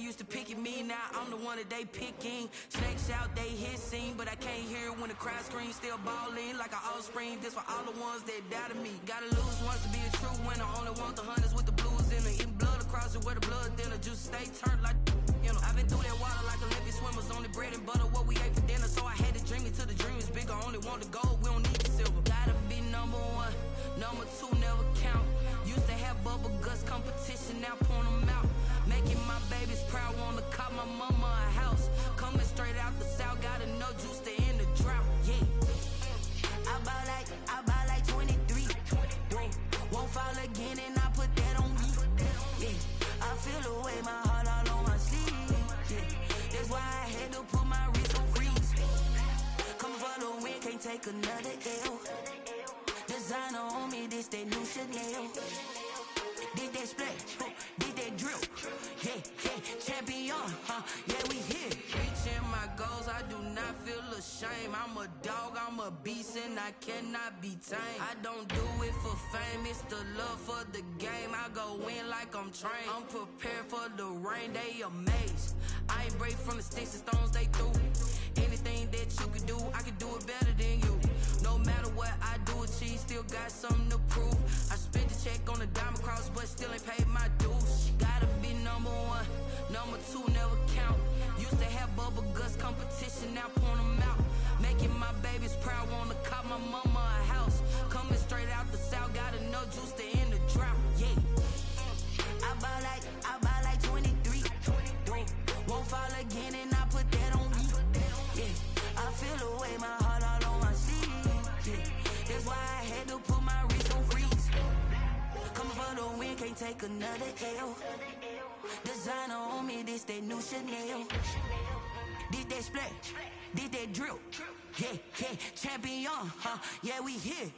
used to pick at me, now I'm the one that they picking. Snakes out, they hissing, but I can't hear when the crowd screams. Still balling like an offspring. This for all the ones that doubted me. Gotta lose once to be a true winner. Only want the hunters with the blues in it. Eating blood across it where the blood thinner. Juice stay turned like, you know. I've been through that water like Olympic swimmers. Only bread and butter what we ate for dinner. So I had to dream it till the dream is bigger. Only want the gold, we don't need the silver. Gotta be number one, number two never count. Used to have bubble guts competition, now point them out. Making my babies proud, wanna cop my mama a house. Coming straight out the south, gotta know juice to end the drought. Yeah, I buy like 23. Won't fall again and I put that on me. Yeah, I feel the way, my heart all on my sleeve. Yeah, that's why I had to put my wrist on freeze. Coming for the win, can't take another L. Designer on me, this that new Chanel. Did that splash, did that drill. Yeah, champion, yeah, we here. Reaching my goals, I do not feel ashamed. I'm a dog, I'm a beast, and I cannot be tamed. I don't do it for fame, it's the love for the game. I go in like I'm trained. I'm prepared for the rain, they amazed. I ain't break from the sticks and stones they threw. Anything that you can do, I can do it better than you. No matter what I do, achieve, still got something to prove. I spent the check on the diamond cross, but still ain't paid my dues. Gotta be number one, number two never count. Used to have bubble guts competition, now point them out. Making my babies proud, wanna cop my mama a house. Coming straight out the south, gotta know juice to end the drought. Yeah, I buy like 23. Won't fall again and I put that on me. Yeah, I feel the way, my heart all on my sleeve. Yeah, that's why I had to put my wrist on freeze. Coming for the win, can't take another L. Designer on me, this that new Chanel. Did that splash, did that drill. Yeah, champion, yeah, we here.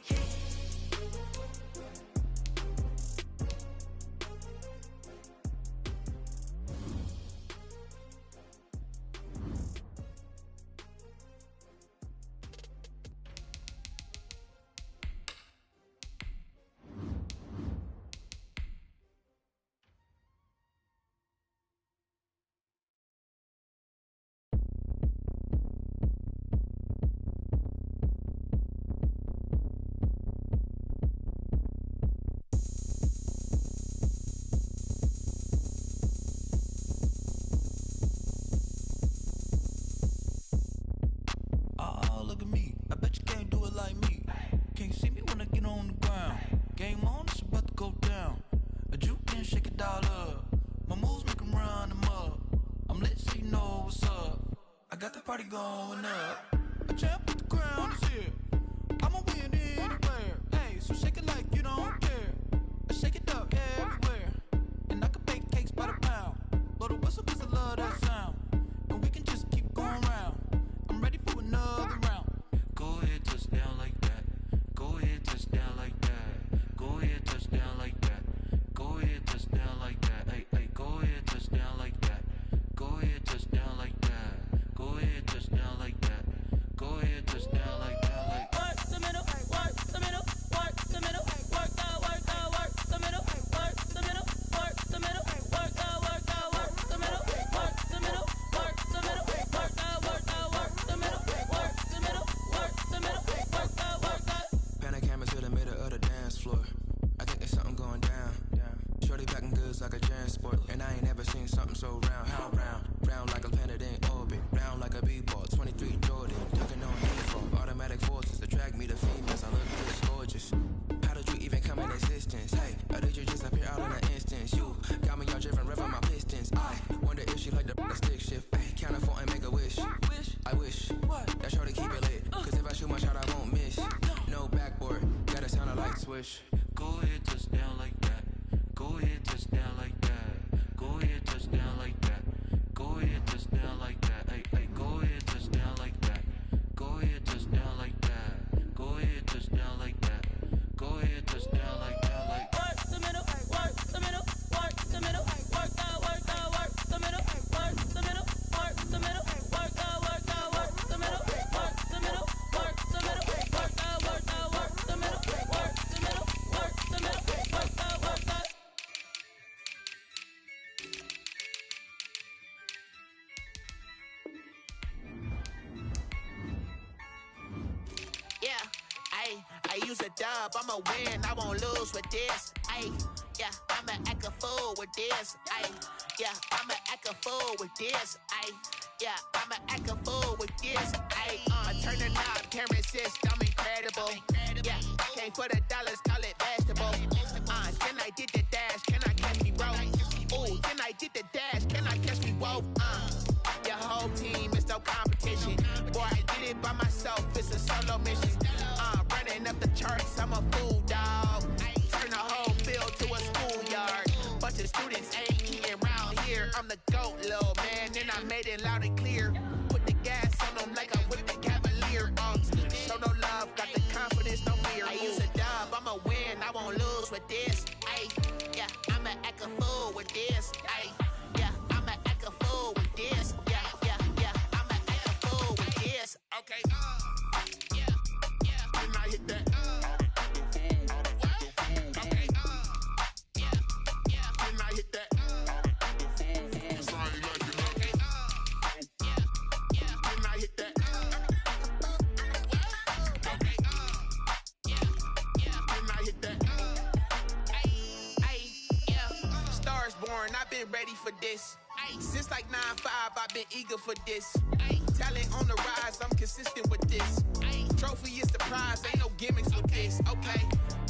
Party going up. A champ with the crown is here. I'ma win anywhere. Hey, so shake it like you don't care. I shake it up everywhere. And I can bake cakes by the pound. Blow the whistle cause I love that sound. And we can just keep going round. I'm ready for another round. Go ahead, touch down like that. Go ahead, touch down like that. Go ahead, touch down like that. Go ahead, touch down like that. Hey, go ahead, touch down like that. Go ahead, touch down like that. Go ahead, touch down like that. Go ahead, touch down like that. Like work the middle, work the middle, work the middle, work the middle, work the middle, work the middle, work the middle, work the middle, work the middle, work the middle, work the middle, work the middle, work the middle, work the. Pan a camera to the middle of the dance floor. I think there's something going down. Shorty packing goods like a transport, and I ain't never seen something so round. How round? Round like a planet in orbit, round like a b-ball. 23 Jordan, ducking on default. Automatic forces attract me to females. I look this gorgeous. How did you even come in existence? Hey, or did you just appear out in an instance? You got me all driven, revving my pistons. I wonder if she like the stick shift. Hey, count it for and make a wish. I wish that shorty keep it lit. Cause if I shoot my shot, I won't miss. No backboard, gotta sound a light switch. Go ahead, touch down like that. Go ahead, touch down like that. Go ahead, touch down like that. Go ahead, touch down like that. Hey, go ahead, touch down like that. Go ahead, touch down like that. Go ahead, touch down like that. Go ahead, touch down like that. Like work the middle, work the middle, work the middle, work the middle, work the middle, work the middle, work the middle, work the middle, work the middle, work the middle, work the middle, work the middle, work the middle, work the middle, dub, I'ma win, I won't lose with this. Ayy, yeah, I'ma act a fool with this. Ayy, yeah, I'ma act a fool with this. Ayy, yeah, I'ma act a fool with this. Ayy, I turn the knob, camera assist, I'm incredible. Yeah, came for the dollars, call it vegetable. Then I did the dash, can I catch me, bro? Ooh, then I did the dash, can I catch me, whoa? Your whole team is no competition. Boy, I did it by myself, it's a solo mission. Running up the charts, I'm a fool, dog. Turn the whole field to a schoolyard. Bunch of students ain't eating round here. I'm the GOAT, little man, and I made it loud and clear. Put the gas on them like I whipped the Cavalier. Show no love, got the confidence, no fear. I use a dub, I'ma win, I won't lose with this. Ay, yeah, I'ma act a fool with this. Ay, yeah, I'ma act a fool with this. Yeah, yeah, yeah, I'ma act a fool with this. Okay, yeah, yeah, then I hit that. Okay, yeah, yeah, then I hit that. I've been ready for this. Since like 9-5, I've been eager for this. Talent on the rise, I'm consistent with this. Trophy is the prize, ain't no gimmicks with this. Okay,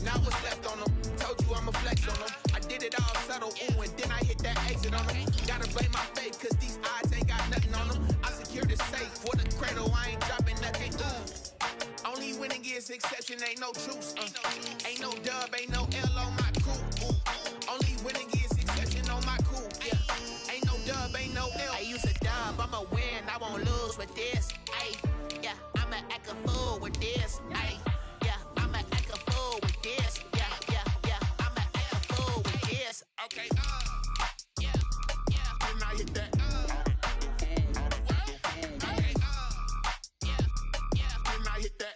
now what's left on them? Told you I'ma flex on them. I did it all subtle, ooh, and then I hit that exit on them. Gotta blame my faith, cause these odds ain't got nothing on them. I secured the safe for the cradle, I ain't dropping nothing. Only winning is exception, ain't no truce. Ain't no dub, ain't no L on my crew. Only winning is exception on my crew. Yeah, ain't no dub, ain't no L. I use a dub, I'ma win, I won't lose with this. Ay, yeah, I'ma act a fool with this. Ay, yeah, I'ma act a fool with this. Yeah, yeah, yeah, I'ma act a fool with this. Okay, yeah, yeah, then I hit that. Okay, yeah, yeah, then I hit that.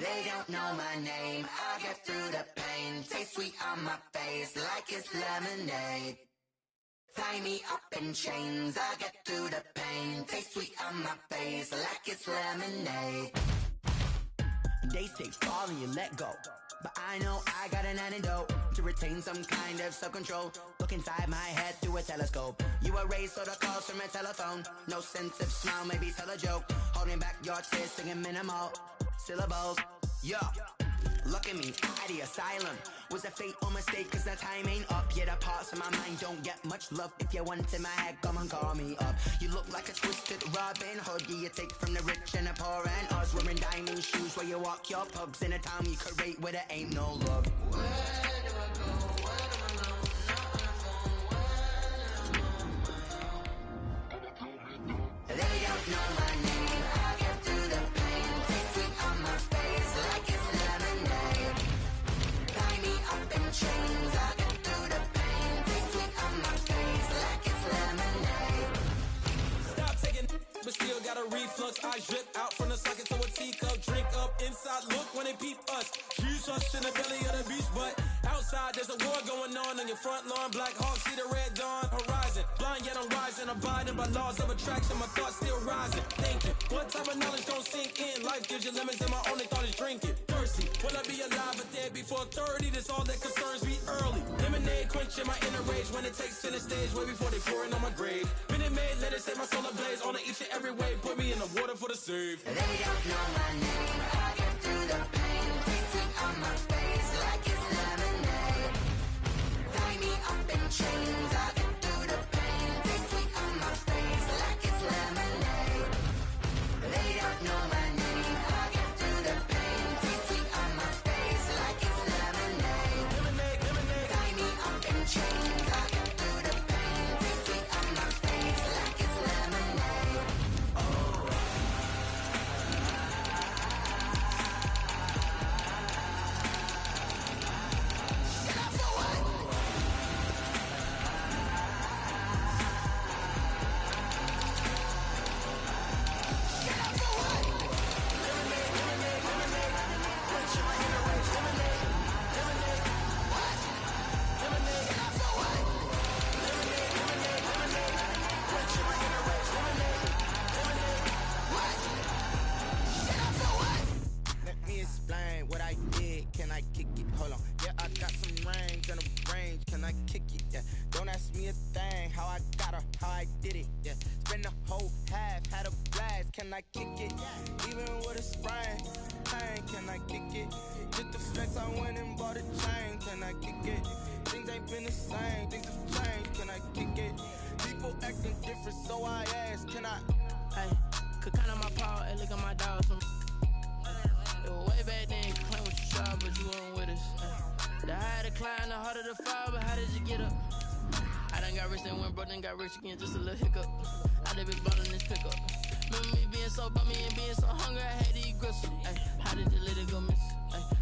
They don't know my name, I get through the pain. Taste sweet on my face like it's lemonade. Tie me up in chains, I get through the pain. Taste sweet on my face like it's lemonade. They say fall and you let go, but I know I got an antidote to retain some kind of self-control. Look inside my head through a telescope. You erase all the calls from a telephone. No sense of smile, maybe tell a joke. Holding back your tears, singing minimal syllables. Yo, look at me, at the asylum. Was a fate or mistake, cause the time ain't up. Yet the parts of my mind don't get much love. If you want in my head, come and call me up. You look like a twisted Robin Hood. Yeah, you take from the rich and the poor and us. Wearing diamond shoes where you walk your pugs. In a town you could rate where there ain't no love. Where do I go? Where do I know? They don't know my name. I get through the pain. Taste sweet on my face like it's lemonade. Tie me up in chains. I get through the pain. Taste sweet on my face like it's lemonade. Stop taking, but still got a reflux. I drip out from the socket to a teacup. Drink up inside. Look when they peep us. Jesus in the belly of the beast, but outside there's a war going on your front lawn. Black Hawk see the red dawn horizon. Blind yet I'm rising, abiding by laws of attraction. My thoughts still rising, thinking what type of knowledge don't sink in. Life gives you lemons and my only thought is drinking. Thirsty, will I be alive or dead before 30? That's all that concerns me early. Lemonade quenching my inner rage when it takes center stage way before they pour it on my grave. Minute Maid, let it set my soul ablaze on each and every way. Put me in the water for the save. They don't know my name, I get through the pain. Taste sweet on my face like it's lemonade. Tie me up in chains, I get through the pain. Taste sweet on my face like it's lemonade. They don't know my name, I get through the pain. Taste sweet on my face like it's lemonade. Tie me up in chains, I get through the pain. Taste sweet on my face like it's lemonade. Let me explain what I did. Can I kick it? Hold on. Yeah, I got some range and a range. Can I kick it? Yeah. Don't ask me a thing. How I got her, how I did it. Yeah. Spend the whole half, had a blast. Can I kick it? Even with a sprain. Pain, can I kick it? Just the flex, I went and bought a chain. Can I kick it? Things ain't been the same. Things have changed. Can I kick it? People acting different, so I ask. Can I? Hey, could count on my paw and look at my dog. It was way back then, claim what you saw, but you weren't with us. The higher the climb, the harder the fall, but how did you get up? I done got rich and went broke, then got rich again, just a little hiccup. I done been ballin' this pickup. Remember me being so bummy and being so hungry, I had to eat gristle. How did you let it go miss?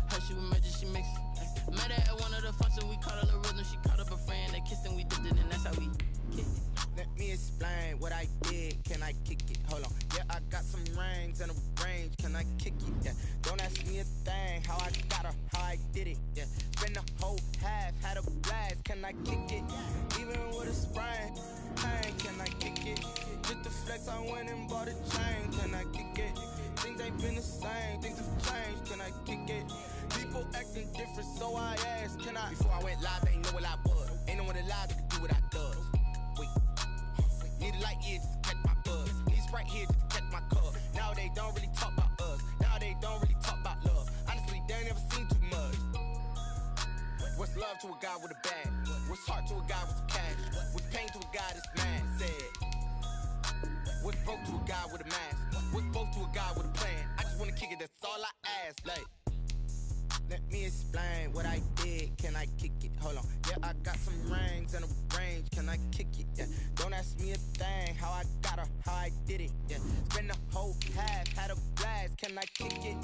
How she was magic, she mixed. Met her at one of the functions, we caught her the rhythm, she caught up a friend, they kissed and we dipped it, and that's how we kicked it. Let me explain what I did. Can I kick it? Hold on. Yeah, I got some rings and a range. Can I kick it? Yeah. Don't ask me a thing. How I got her, how I did it. Yeah. Spend the whole half, had a blast. Can I kick it? Even with a sprain. Pain, can I kick it? Just the flex, I went and bought a chain. Can I kick it? Things ain't been the same. Things have changed. Can I kick it? People acting different, so I asked. Can I? Before I went live, ain't know what I was. Ain't no one alive that could do what I does. Wait. Need a light here just to catch my buzz. Need Sprite here just to catch my cup. Now they don't really talk about us. Now they don't really talk about love. Honestly, they ain't never seen too much. What's love to a guy with a bag? What's heart to a guy with some cash? What's pain to a guy that's mad? Said. What's broke to a guy with a mask? What's both to a guy with a plan? I just wanna kick it, that's all I ask. Like, let me explain what I did. Can I kick it? Hold on. Yeah, I got some rings and a range. Can I kick it? Yeah. Don't ask me a thing. How I got her, how I did it. Yeah. Spend the whole half, had a blast. Can I kick it?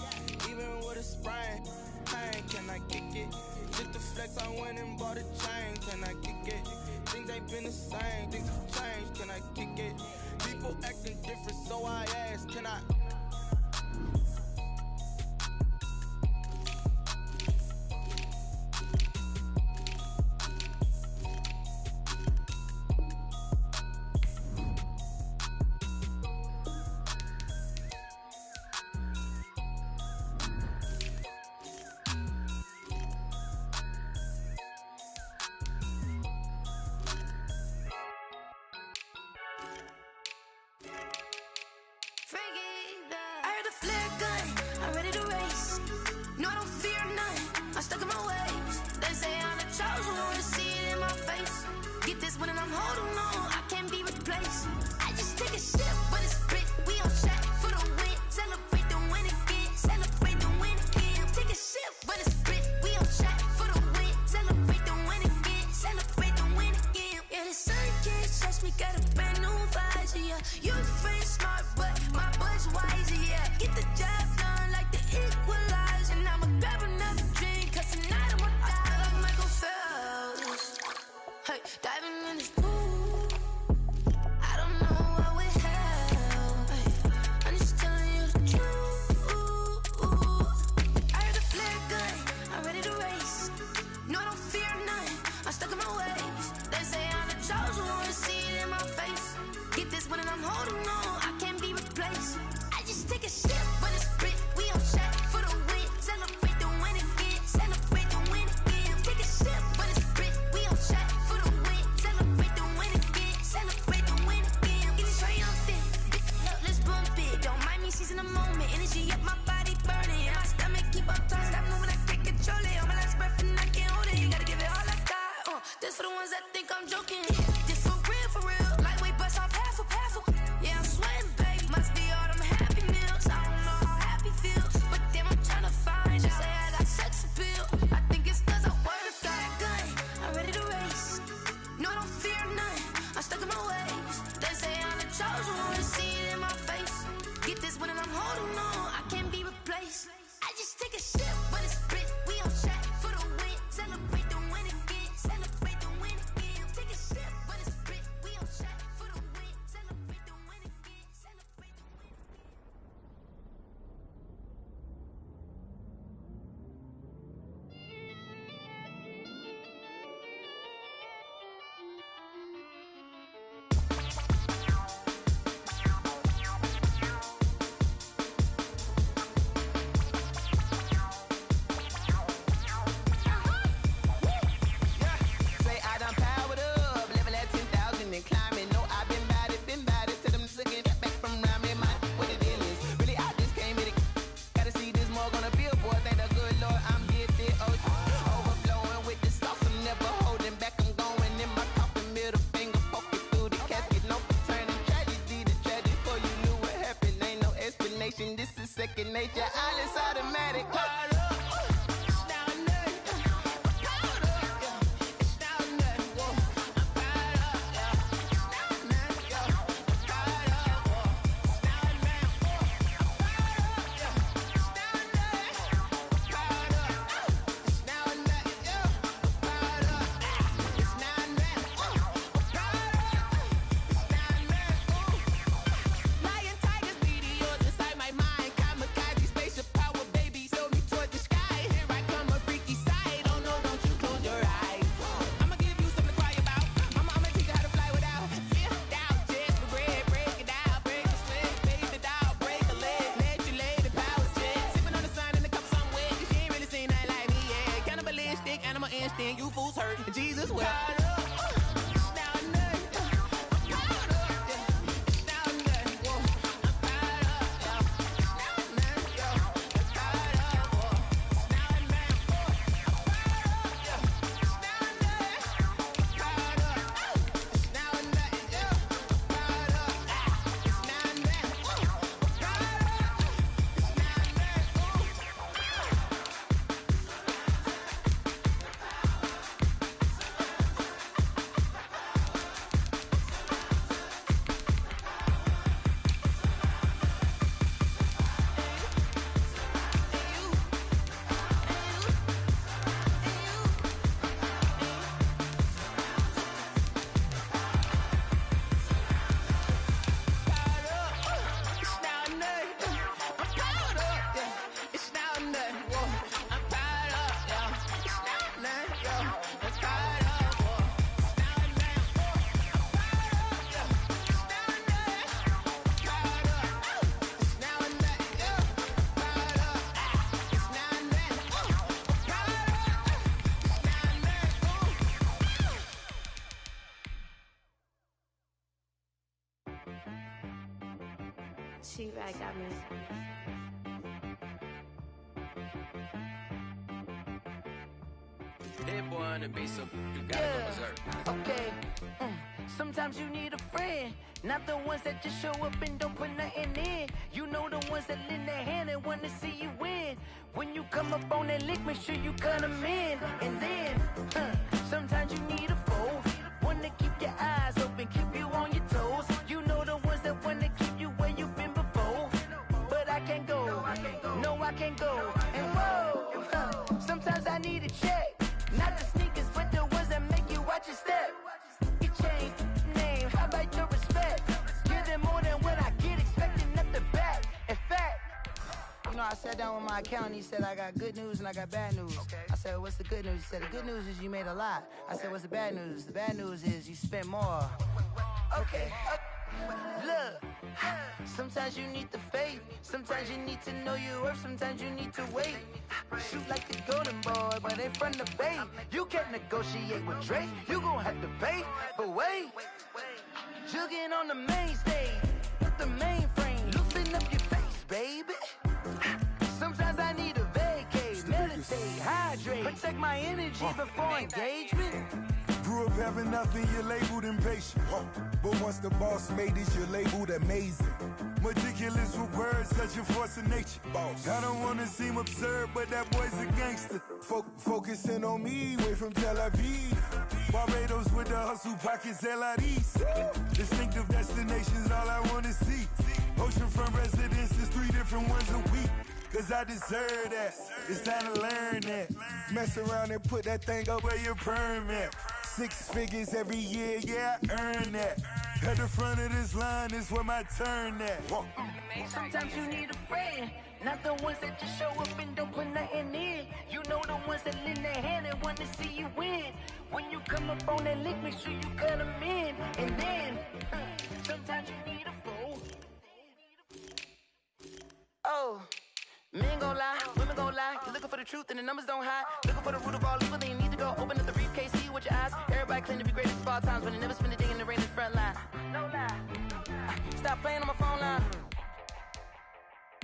Even with a sprain. Pain, can I kick it? Just the flex, I went and bought a chain. Can I kick it? Things ain't been the same. Things have changed. Can I kick it? People acting different, so I ask. Can I? stuck in my ways. They say I'm the chosen one, to see it in my face. Get this one and I'm holding on, I can't be replaced. I just take a sip, but it's split. We on track for the win. Celebrate the win again. Celebrate the win again. Take a sip, but it's split. We on track for the win. Celebrate the win again. Celebrate the win again. Yeah, the sun can't touch me. Got a brand new visor. Yeah, you friend smart, but my bud's wiser. Yeah, get the job done like the equalizer. And I'ma grab another drink, 'cause tonight I'ma die like Michael Phelps. Hey, diving in this pool. I don't know what we have. Hey, I'm just telling you the truth. I heard the flare gun, I'm ready to race. No, I don't fear none, I'm stuck in my ways. They say I'm the chosen one, to see it in my face. Get this one and I'm holding on, I can't be replaced. I just take a sip, but it's split. We on track for the win. Celebrate the win again. Celebrate the win again. Take a sip, but it's split. We on track for the win. Celebrate the win again. Celebrate the win again. Getting triumphant. Let's bump it. Don't mind me seizing the moment. Energy up, my body burning. And my stomach keep up talking. Stop moving, I can't control it. On my last breath and I can't hold it. You gotta give it all I got. This for the ones that think I'm joking. This for real, for real. Lightweight bust off half a. Yeah, I'm sweating, baby. Must be all them happy meals. I don't know how happy feels, but damn, I'm trying to find out. Say I got sex appeal. I think it's 'cause I wear the flag gun. I'm ready to race. No, I don't fear none. I'm stuck in my ways. They say I'm the chosen one, to see it in my face. Get this one and I'm holding on, I can't be replaced. I just take a sip, but it's split. We on track for the win. Celebrate the win again. Celebrate the win again. Take a sip, but it's split. We on track for the win. Celebrate the win again. Celebrate the win again. Say I done powered up, level at 10,000 and climbing. No, I've been bad it. Tell them to get back from around me. My what the deal is. Really, I just came in it. Gotta see this more gonna be a boy. Thank the good Lord, I'm gifted. Oh, overflowing with the sauce. I'm never holding back. I'm going in my coffin, middle finger poking through the casket. No turning tragedy to tragic. For you knew what happened. Ain't no explanation. This is second nature. All is automatic. Hold up. It's down there. Hold up. It's down there. Whoa. I'm fired up. It's down there. I'm fired up. Whoa. It's down there. I'm fired up. It's down there. I'm fired up. It's down there. I'm fired up. It's down there. I'm fired up. It's down there. Lion, tigers, meteors inside my mind. Kamikaze, spaceship power, baby, sail me toward the sky. Here I come, a freaky side. Oh no, don't you close your eyes. I'ma give you something to cry about. I'ma teach you how to fly without fear. Doubt, just regret. Break it out, break the sweat, fade it out, break a leg, let you lay the power check. Sipping on the sun in the cup somewhere, 'cause she ain't really seen nothing like me yet. Cannibalistic, animal instinct, you fools hurt. Jesus well. It's down there. I'm fired up. It's down there. Whoa. I'm fired up. It's down there. I'm fired up. Whoa. It's down there. I'm fired up. It's down there. I'm fired up. It's down there. I'm fired up. It's down there. I'm fired She right got me. Hit boy on the beat, so you gotta go berserk. Okay. Sometimes you need a friend, not the ones that just show up and don't put nothing in. You know the ones that lend their hand and want to see you win. When you come up on that lick, make sure you cut them in. And then, sometimes you need a foe, one to keep your eyes open, keep you on your toes. You know the ones that want to keep you where you've been before. But I can't go, no I can't go. And whoa, sometimes I need a check, not the sneakers, but the ones that make you watch your step. You change name, how about your respect? Give them more than what I get, expecting nothing back. In fact, you know, I sat down with my accountant, he said I got good news and I got bad news. I said, what's the good news? He said, the good news is you made a lot. I said, what's the bad news? The bad news is you spent more. Okay, look, sometimes you need the faith, sometimes you need to know your worth, sometimes you need to wait. Shoot like the golden boy, but ain't from the bay. You can't negotiate with Drake, you gon' have to pay. But wait, jugging on the main stage, with the mainframe, loosen up your face, baby. Sometimes I need a vacate, meditate, hydrate, protect my energy before engagement. Grew up having nothing, you're labeled impatient. But once the boss made it, you're labeled amazing. Meticulous with words, such a force of nature. Boss. I don't wanna seem absurd, but that boy's a gangster. Focusing on me, way from Tel Aviv. Barbados with the hustle pockets, LIDs. Distinctive destinations, all I wanna see. Oceanfront residences, 3 different ones a week. Cause I deserve that, it's time to learn that. Mess around and put that thing up where your permit. 6 figures every year, yeah, I earn that. At the front of this line is where my turn at. Sometimes you need a friend, not the ones that just show up and don't put nothing in. You know the ones that lend their hand and want to see you win. When you come up on that lick, make sure you cut them in. And then, sometimes you need a fool. Oh. Men gon' lie, women gon' lie. You're looking for the truth and the numbers don't hide. Looking for the root of all evil, then you need to go open up the briefcase, see with your eyes. Everybody claim to be greatest of all times, but they never spend a day in the rain in the front line. No lie. Stop playing on my phone line.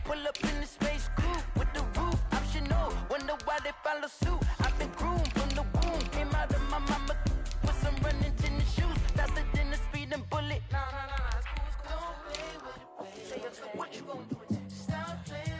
Pull up in the space coupe with the roof optional. Wonder why they follow suit. I've been groomed from the womb. Came out of my mama with some running tennis shoes. Faster than the speeding bullet. Nah. It's cool. Don't play with it, baby. What you gonna do? Stop playing.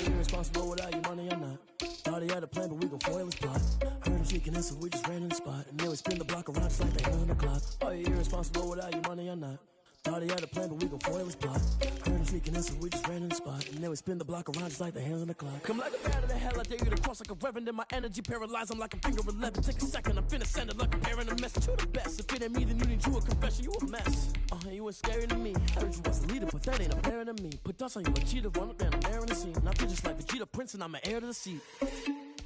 Irresponsible without your money or not. Thought he had a plan, but we gon' foil his plot. Heard him shaking in, so we just ran in the spot. And then we spin the block around just like the hell on the clock. Are you irresponsible without your money or not? Thought he had a plan, but we gon' foil his plot. Heard him sneaking in, so we just ran in the spot. And then we spin the block around just like the hands on the clock. Come like a bat of the hell, I dare you to cross like a reverend. And my energy paralyzed, I'm like a finger 11. Take a second, I'm finna send it like I'm bearing a message to the best. If it ain't me, then you need you a confession, you a mess. You ain't scary to me. Heard you was a leader, but that ain't apparent to me. Put dust on you, a cheater, run up and I'm there in the scene. Not just like Vegeta Prince, and I'm an heir to the seat.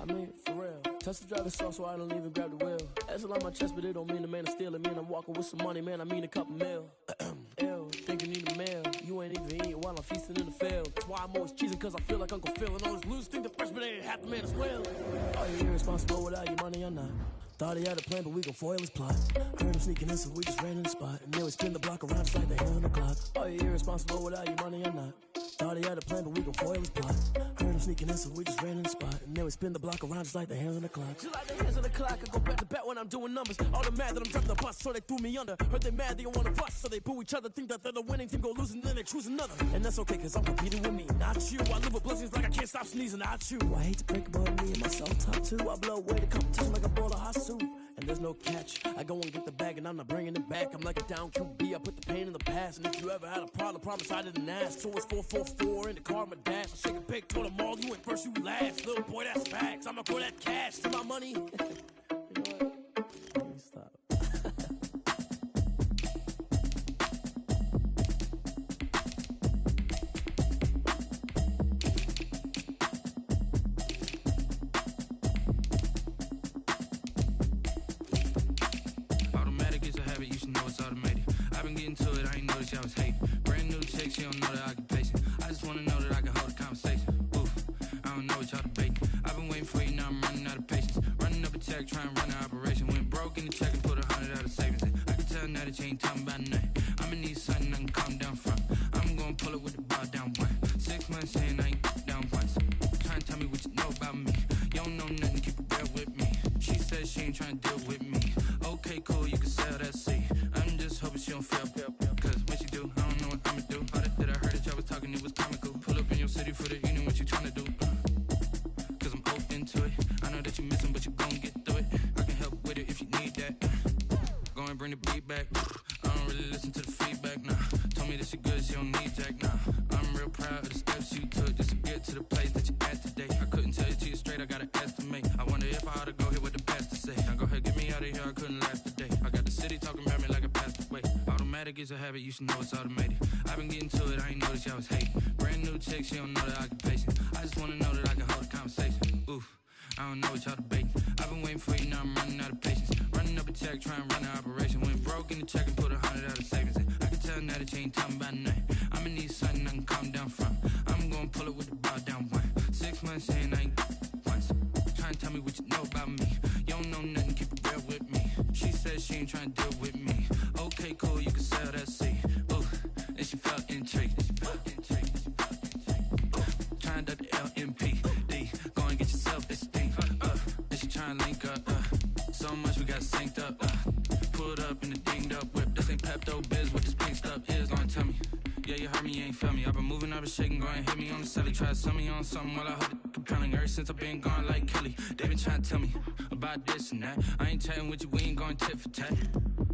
I mean, for real. Touch the driver's soft, so I don't even grab the wheel. That's on my chest, but it don't mean the man is stealing. Man, I'm walking with some money, man, I mean a couple mil. Ew, think you need a meal. You ain't even eating while I'm feasting in the field. That's why I'm always cheesing, cause I feel like Uncle Phil. And all those losers think the freshman ain't half the man as well. Are you irresponsible without your money or not? Thought he had a plan, but we gon' foil his plot. Heard him sneaking in, so we just ran in the spot. And then we spin the block around just like the hell on the clock. Are you irresponsible without your money or not? Thought he had a plan, but we gon' foil his plot. Heard him sneaking in, so we just ran in the spot. And then we spin the block around just like the hands on the clock. Just like the hands on the clock, I go back to back when I'm doing numbers. All the mad that I'm driving the bus, so they threw me under. Heard they mad, they don't wanna bust, so they boo each other. Think that they're the winning team, go losing, then they choose another. And that's okay, cause I'm competing with me, not you. I live with blessings like I can't stop sneezing, not you. I hate to break about me and my self-talk too. I blow away the competition like I bought a hot suit. And there's no catch, I go and get the bag and I'm not bringing it back. I'm like a down QB, I put the pain in the past. And if you ever had a problem, promise I didn't ask. So it's 444 in the car, my dash. I shake a big, told them all, you ain't first, you last. Little boy, that's facts, I'ma throw that cash to my money. You know what? Let me stop. Automatic is a habit, you should know it's automated. I've been getting to it, I ain't noticed y'all was hating. Brand new chick, she don't know the occupation. I just wanna know trying to run the operation. Went broke in the check and put 100 out of savings in. I can tell now that you ain't talking about nothing. I'ma need something I can calm down from. I'm gonna pull it with the bar down one. 6 months saying I ain't down once. Trying to tell me what you know about me. You don't know nothing, keep it real with me. She said she ain't trying to deal with me. Okay, cool, you can sell that seat. I'm just hoping she don't fail. Cause when she do, I don't know what I'ma do. All that I heard that y'all was talking, it was comical. Pull up in your city for the evening, what you trying to do? Cause I'm open to it. I know that you missing, but you gon' get through it. I can help with it if you need that. Go and bring the beat back. I don't really listen to the feedback, nah. Told me that she good, she don't need jack, nah. I'm real proud of the steps you took just to get to the place that you at today. I couldn't tell you to you straight, I gotta estimate. I wonder if I ought to go here with the best to say. Now go ahead, get me out of here, I couldn't last today. I got the city talking about me like a passed away. Automatic is a habit, you should know it's automated. I've been getting to it, I ain't noticed y'all was hating. Brand new chick, she don't know the occupation. I just wanna know that I can hold a conversation. Oof, I don't know what y'all debating. I've been waiting for you, now I'm running out of patience. Running up a check, trying to run the operation. Went broke in the check and put 100 out of savings in. I can tell now that you ain't talking about nothing. I'ma need something I can calm down from. I'm gonna pull it with the bar down one. 6 months saying I ain't once. Trying to tell me what you know about me. You don't know nothing, keep it real with me. She said she ain't trying to deal with me. Okay, cool, you can sell that seat. Ooh, and she felt intrigued. Trying to the LMPD. Go and get your self-esteem. And she trying to link up. So much we got synced up. Pulled up in the dinged up whip. This ain't Pepto-Biz, what this pink stuff is. Gonna tell me. Yeah, you heard me, you ain't feel me. I've been moving, I've been shaking, go and hit me on the celly. Try to sell me on something while I heard it compelling. Ever since I've been gone like Kelly, they been trying to tell me about this and that. I ain't chatting with you, we ain't going tit for tat.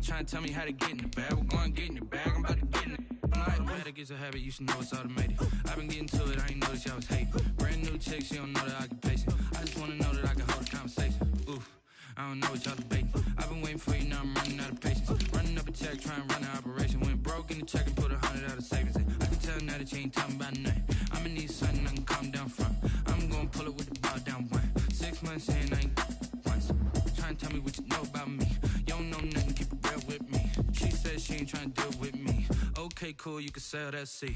Trying to tell me how to get in the bag, we're going to get in the bag, I'm about to get in it. Automatic is a habit, you should know it's automated. I've been getting to it, I ain't noticed y'all was hating. Brand new chick, she don't know the occupation. I just wanna know that I can hold a conversation. Oof, I don't know what y'all debating. I've been waiting for you, now I'm running out of patience. Running up a check, trying to run the operation. Went broke in the check and put 100 out of savings in. I can tell now that you ain't talking about nothing. I'ma need something I can calm down from. I'm gonna pull it with the bar down one. 6 months saying I ain't once. Trying to tell me what you know about me. You don't know nothing, keep it real with me. She said she ain't trying to deal with me. Okay, cool, you can sell that seat.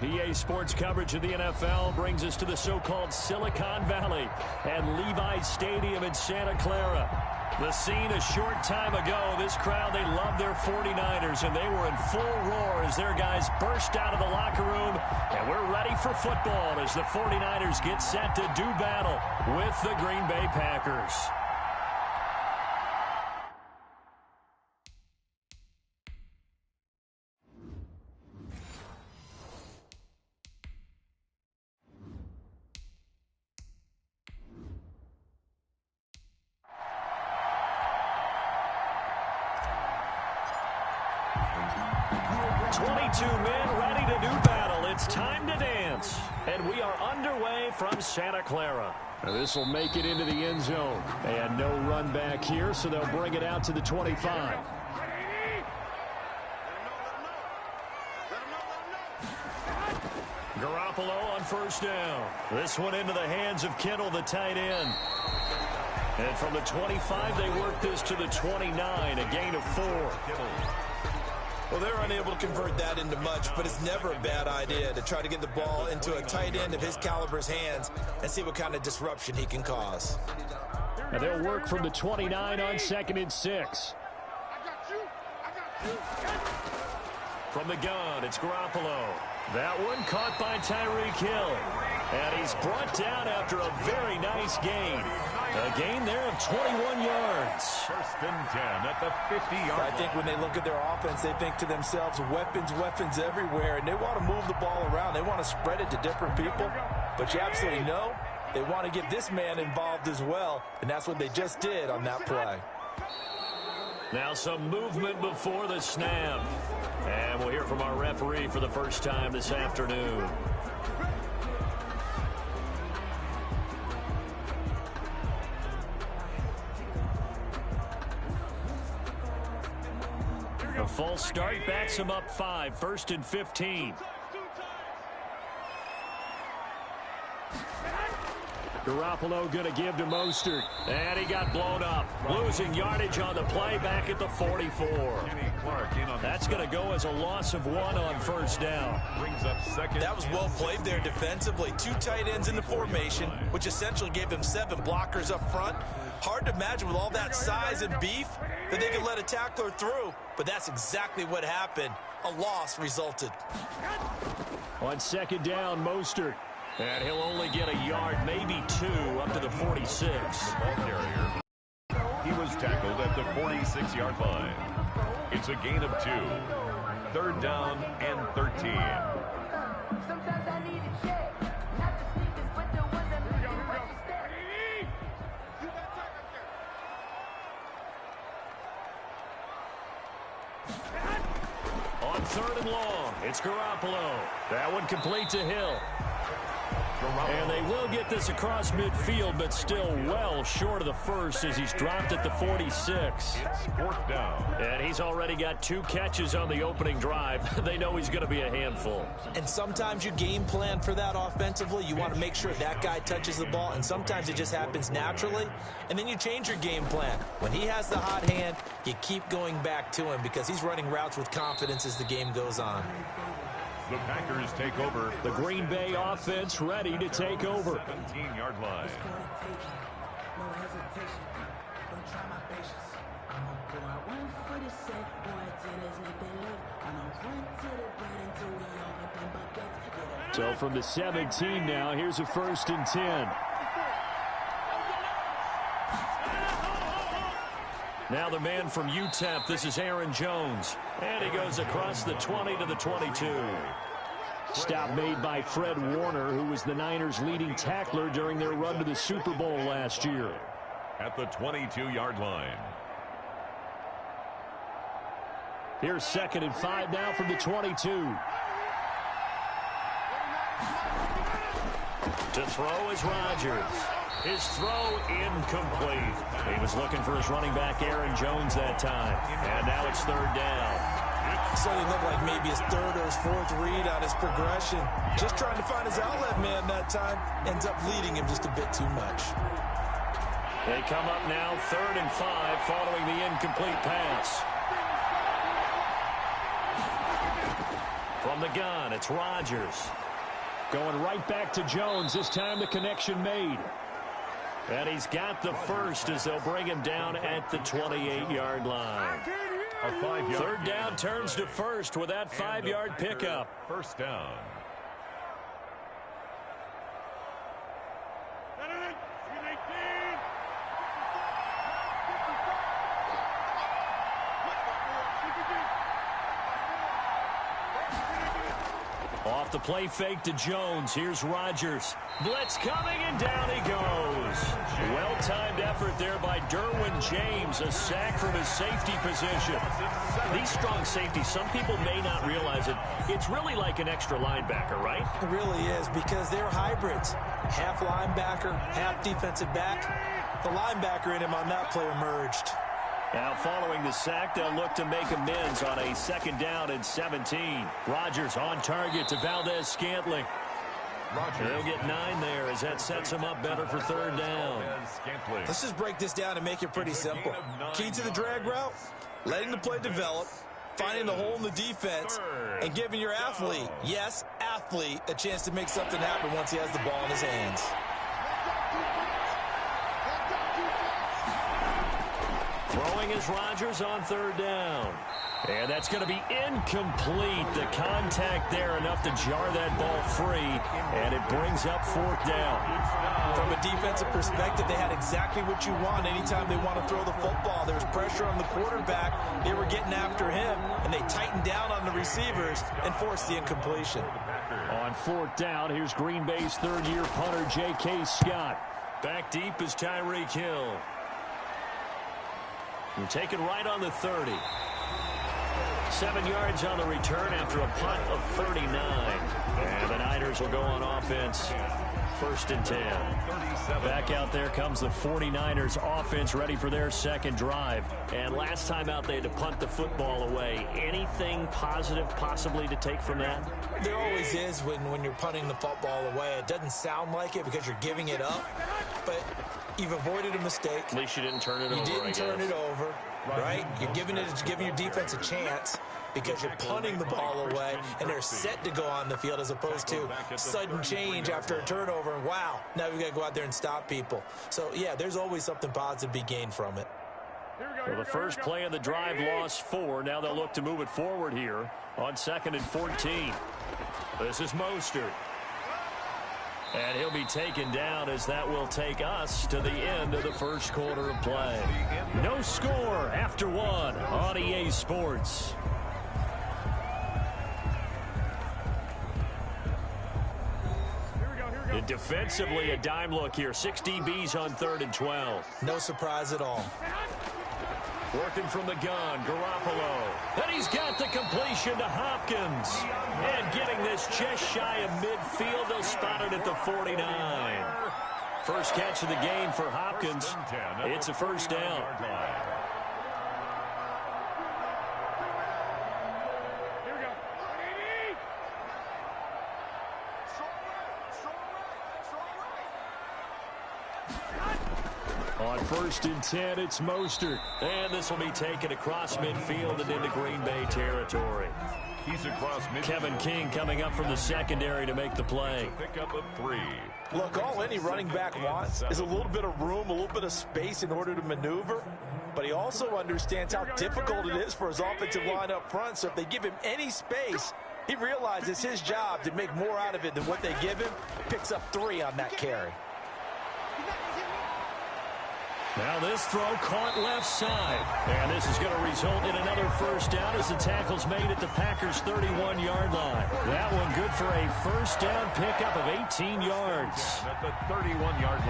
EA Sports coverage of the NFL brings us to the so-called Silicon Valley and Levi's Stadium in Santa Clara. The scene a short time ago, this crowd, they love their 49ers, and they were in full roar as their guys burst out of the locker room, and we're ready for football as the 49ers get set to do battle with the Green Bay Packers. a new battle. It's time to dance. And we are underway from Santa Clara. This will make it into the end zone. And no run back here, so they'll bring it out to the 25. Garoppolo on first down. This one into the hands of Kittle, the tight end. And from the 25, they work this to the 29, a gain of 4. Well, they're unable to convert that into much, but it's never a bad idea to try to get the ball into a tight end of his caliber's hands and see what kind of disruption he can cause. And they'll work from the 29 on 2nd and 6. From the gun, it's Garoppolo. That one caught by Tyreek Hill. And he's brought down after a very nice gain. A gain there of 21 yards. First and 10 at the 50-yard line. I think when they look at their offense, they think to themselves, weapons, weapons everywhere. And they want to move the ball around. They want to spread it to different people. But you absolutely know they want to get this man involved as well. And that's what they just did on that play. Now some movement before the snap. And we'll hear from our referee for the first time this afternoon. A false start backs him up 5, 1st and 15. Garoppolo going to give to Mostert. And he got blown up. Losing yardage on the play back at the 44. That's going to go as a loss of 1 on first down. Brings up second. That was well played there defensively. 2 tight ends in the formation, which essentially gave him 7 blockers up front. Hard to imagine with all that size and beef that they could let a tackler through. But that's exactly what happened. A loss resulted. On 2nd down, Mostert. And he'll only get a yard, maybe 2, up to the 46. Ball carrier. He was tackled at the 46-yard line. It's a gain of 2. 3rd down and 13. Sometimes I need a check. Not the sneakers, but the ones that make you watch your step. On 3rd and long, it's Garoppolo. That one complete to Hill. And they will get this across midfield, but still well short of the first as he's dropped at the 46. It's 4th down. And he's already got 2 catches on the opening drive. They know he's going to be a handful. And sometimes you game plan for that offensively. You want to make sure that guy touches the ball, and sometimes it just happens naturally. And then you change your game plan. When he has the hot hand, you keep going back to him because he's running routes with confidence as the game goes on. The Packers take over. The Green Bay offense ready to take over. 17-yard line. So from the 17 now, here's a 1st and 10. Now the man from UTEP, this is Aaron Jones. And he goes across the 20 to the 22. Stop made by Fred Warner, who was the Niners' leading tackler during their run to the Super Bowl last year. At the 22-yard line. Here's 2nd and 5 now from the 22. To throw is Rodgers. His throw incomplete. He was looking for his running back, Aaron Jones, that time. And now it's 3rd down. So it looked like maybe his 3rd or his 4th read on his progression. Just trying to find his outlet man that time. Ends up leading him just a bit too much. They come up now 3rd and 5 following the incomplete pass. From the gun, it's Rodgers. Going right back to Jones. This time the connection made. And he's got the first as they'll bring him down at the 28-yard line. A 5-yard 3rd down turns to 1st with that 5-yard pickup. 1st down. Off the play fake to Jones. Here's Rodgers. Blitz coming, and down he goes. Well-timed effort there by Derwin James. A sack from his safety position. These strong safeties, some people may not realize it. It's really like an extra linebacker, right? It really is, because they're hybrids. Half linebacker, half defensive back. The linebacker in him on that play emerged. Now following the sack, they'll look to make amends on a 2nd down and 17. Rodgers on target to Valdez-Scantling. They'll get 9 there as that sets him up better for 3rd down. Let's just break this down and make it pretty simple. Key to the drag route, letting the play develop, finding the hole in the defense, and giving your athlete, yes, athlete, a chance to make something happen once he has the ball in his hands. Throwing is Rodgers on 3rd down. And that's going to be incomplete. The contact there enough to jar that ball free, and it brings up 4th down. From a defensive perspective, they had exactly what you want anytime they want to throw the football. There was pressure on the quarterback. They were getting after him, and they tightened down on the receivers and forced the incompletion. On 4th down, here's Green Bay's 3rd-year punter, J.K. Scott. Back deep is Tyreek Hill. And taken right on the 30. 7 yards on the return after a punt of 39. And the Niners will go on offense. 1st and 10. Back out there comes the 49ers offense, ready for their 2nd drive. And last time out, they had to punt the football away. Anything positive possibly to take from that? There always is when you're punting the football away. It doesn't sound like it because you're giving it up, but you've avoided a mistake. At least you didn't turn it over. You didn't turn it over, right? You're giving your defense a chance because you're punting the ball away, and they're set to go on the field as opposed to sudden change after a turnover, and wow, now we've got to go out there and stop people. So, yeah, there's always something positive to be gained from it. So the first play of the drive lost 4. Now they'll look to move it forward here on 2nd and 14. This is Mostert. And he'll be taken down as that will take us to the end of the 1st quarter of play. No score after 1 on EA Sports. And defensively, a dime look here. 6 DBs on 3rd and 12. No surprise at all. Working from the gun, Garoppolo. And he's got the completion to Hopkins. And getting this just shy of midfield. They'll spot it at the 49. First catch of the game for Hopkins. It's a 1st down. On 1st and 10, it's Mostert. And this will be taken across midfield and into Green Bay territory. He's across midfield. Kevin King coming up from the secondary to make the play. Pickup of 3. Look, all any running back wants is a little bit of room, a little bit of space in order to maneuver. But he also understands how difficult it is for his offensive line up front. So if they give him any space, he realizes it's his job to make more out of it than what they give him. Picks up 3 on that carry. Now this throw caught left side. And this is going to result in another 1st down as the tackle's made at the Packers' 31-yard line. That one good for a 1st down pickup of 18 yards. At the 31-yard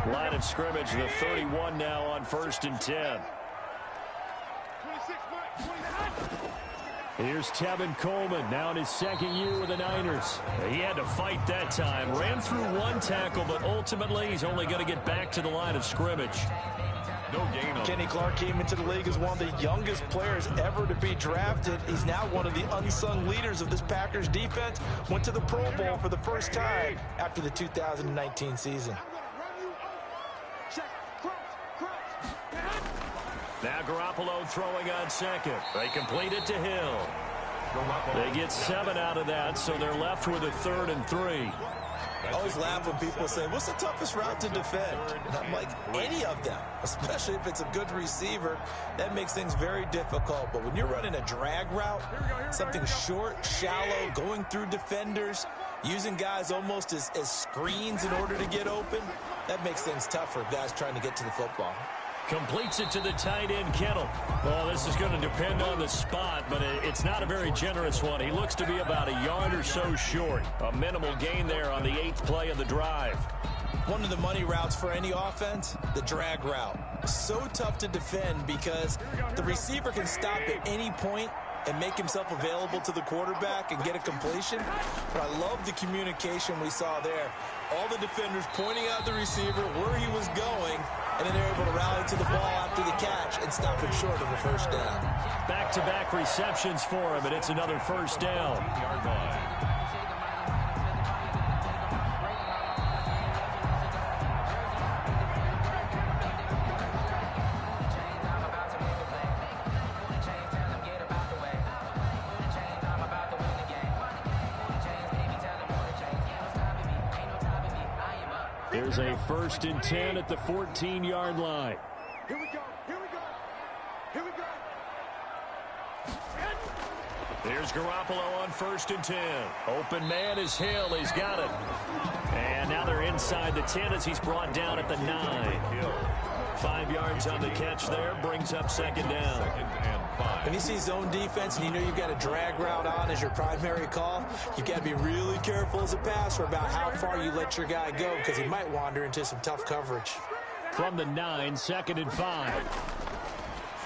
line. Line of scrimmage, the 31 now on 1st and 10. Here's Tevin Coleman, now in his 2nd year with the Niners. He had to fight that time. Ran through 1 tackle, but ultimately he's only going to get back to the line of scrimmage. No gain on. Kenny Clark came into the league as one of the youngest players ever to be drafted. He's now one of the unsung leaders of this Packers defense. Went to the Pro Bowl for the first time after the 2019 season. Now Garoppolo throwing on 2nd. They complete it to Hill. They get 7 out of that, so they're left with a 3rd and 3. I always laugh when people say, what's the toughest route to defend? And I'm like, any of them, especially if it's a good receiver. That makes things very difficult. But when you're running a drag route, something short, shallow, going through defenders, using guys almost as screens in order to get open, that makes things tough for guys trying to get to the football. Completes it to the tight end, Kittle. Well, this is going to depend on the spot, but it's not a very generous one. He looks to be about a yard or so short. A minimal gain there on the 8th play of the drive. One of the money routes for any offense, the drag route. So tough to defend because the receiver can stop at any point and make himself available to the quarterback and get a completion. But I love the communication we saw there. All the defenders pointing out the receiver where he was going, and then they're able to rally to the ball after the catch and stop him short of a first down. Back-to-back receptions for him, and it's another first down. There's a 1st and 10 at the 14-yard line. Here we go. Here we go. Here we go. There's Garoppolo on 1st and 10. Open man is Hill. He's got it. And now they're inside the 10 as he's brought down at the 9. 5 yards on the catch there. Brings up 2nd down. When you see zone defense and you know you've got a drag route on as your primary call, you've got to be really careful as a passer about how far you let your guy go because he might wander into some tough coverage. From the 9, 2nd and 5.